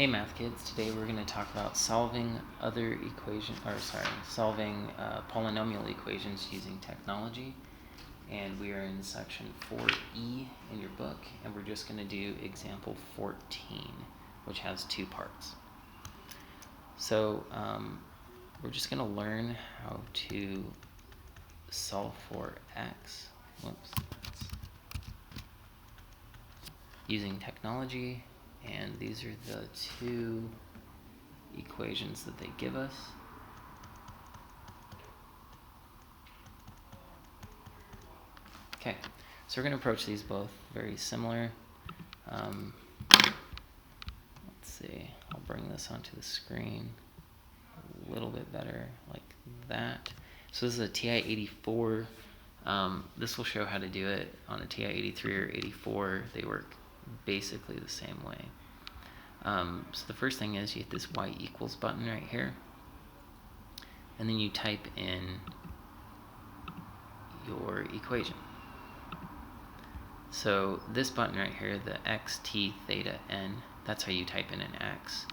Hey math kids, today we're going to talk about solving polynomial equations using technology. And we are in section 4E in your book, and we're just going to do example 14, which has two parts. So we're just going to learn how to solve for x using technology. And these are the two equations that they give us. Okay, so we're going to approach these both very similar. Let's see, I'll bring this onto the screen a little bit better, like that. So this is a TI-84. This will show how to do it on a TI-83 or 84. They work basically the same way. So the first thing is you hit this y equals button right here, and then you type in your equation. So this button right here, the x, t, theta, n, that's how you type in an x.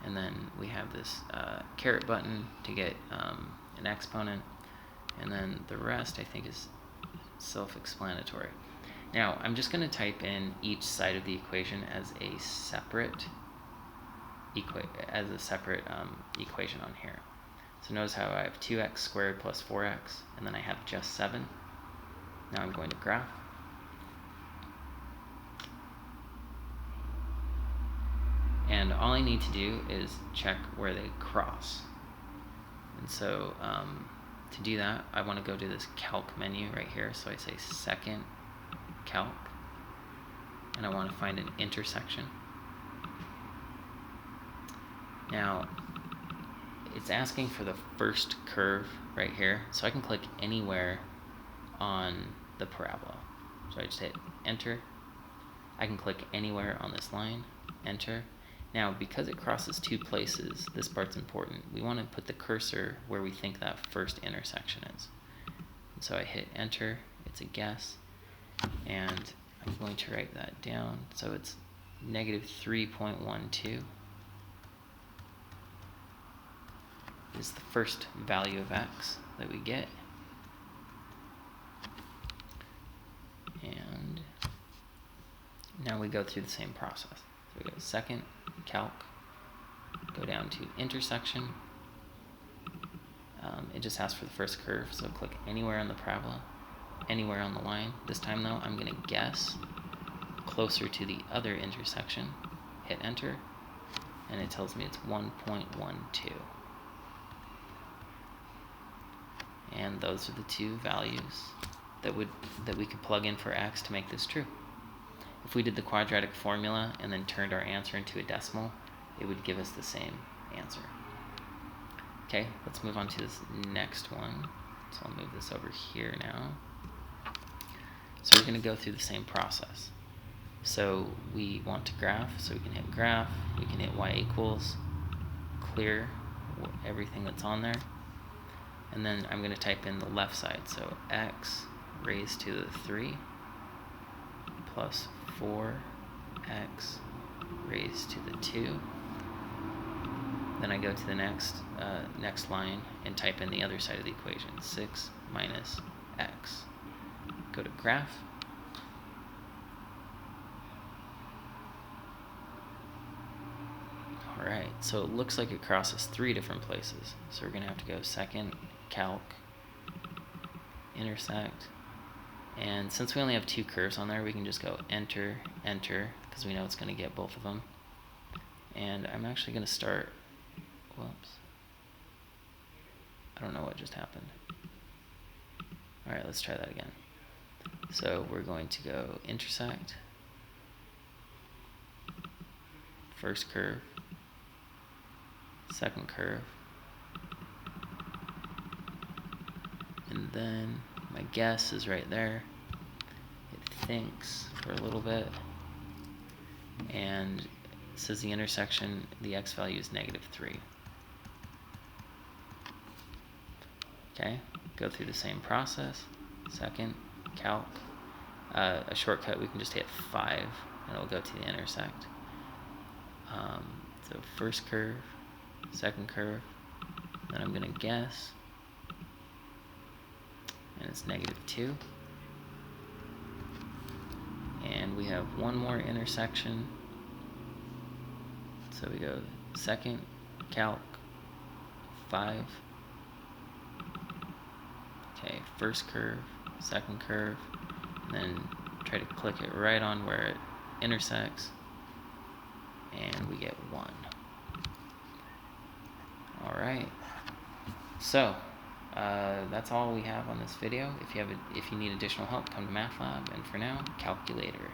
And then we have this caret button to get an exponent, and then the rest I think is self-explanatory. Now I'm just going to type in each side of the equation as a separate equation on here. So notice how I have 2x squared plus 4x, and then I have just 7. Now I'm going to graph. And all I need to do is check where they cross. And so to do that, I want to go to this calc menu right here. So I say second calc, and I want to find an intersection. Now, it's asking for the first curve right here, so I can click anywhere on the parabola. So I just hit enter. I can click anywhere on this line, enter. Now, because it crosses two places, this part's important. We want to put the cursor where we think that first intersection is. And so I hit enter, it's a guess, and I'm going to write that down. So it's negative 3.12 is the first value of x that we get. And now we go through the same process. So we go second calc, go down to intersection. It just asks for the first curve, so click anywhere on the parabola, anywhere on the line. This time though, I'm going to guess closer to the other intersection, hit enter, and it tells me it's 1.12. And those are the two values that we could plug in for x to make this true. If we did the quadratic formula and then turned our answer into a decimal, it would give us the same answer. Okay, let's move on to this next one. So I'll move this over here now. So we're going to go through the same process. So we want to graph, so we can hit graph, we can hit y equals, clear everything that's on there. And then I'm going to type in the left side, so x raised to the 3 plus 4x raised to the 2. Then I go to the next line and type in the other side of the equation, 6 minus x. Go to graph. Alright, so it looks like it crosses 3 different places. So we're going to have to go second calc, intersect, and since we only have two curves on there, we can just go enter, enter, because we know it's going to get both of them. And I'm actually going to start, whoops, I don't know what just happened. Alright, let's try that again. So we're going to go intersect, first curve, second curve, and then my guess is right there. It thinks for a little bit, and it says the intersection, the x value is negative 3. Okay, go through the same process. Second calc, a shortcut, we can just hit 5 and it'll go to the intersect. So first curve, second curve, then I'm gonna guess, and it's -2. And we have one more intersection. So we go second, calc, 5. Okay, first curve, second curve, and then try to click it right on where it intersects, and we get 1. Alright, so that's all we have on this video. If you need additional help, come to Math Lab, and for now, calculator.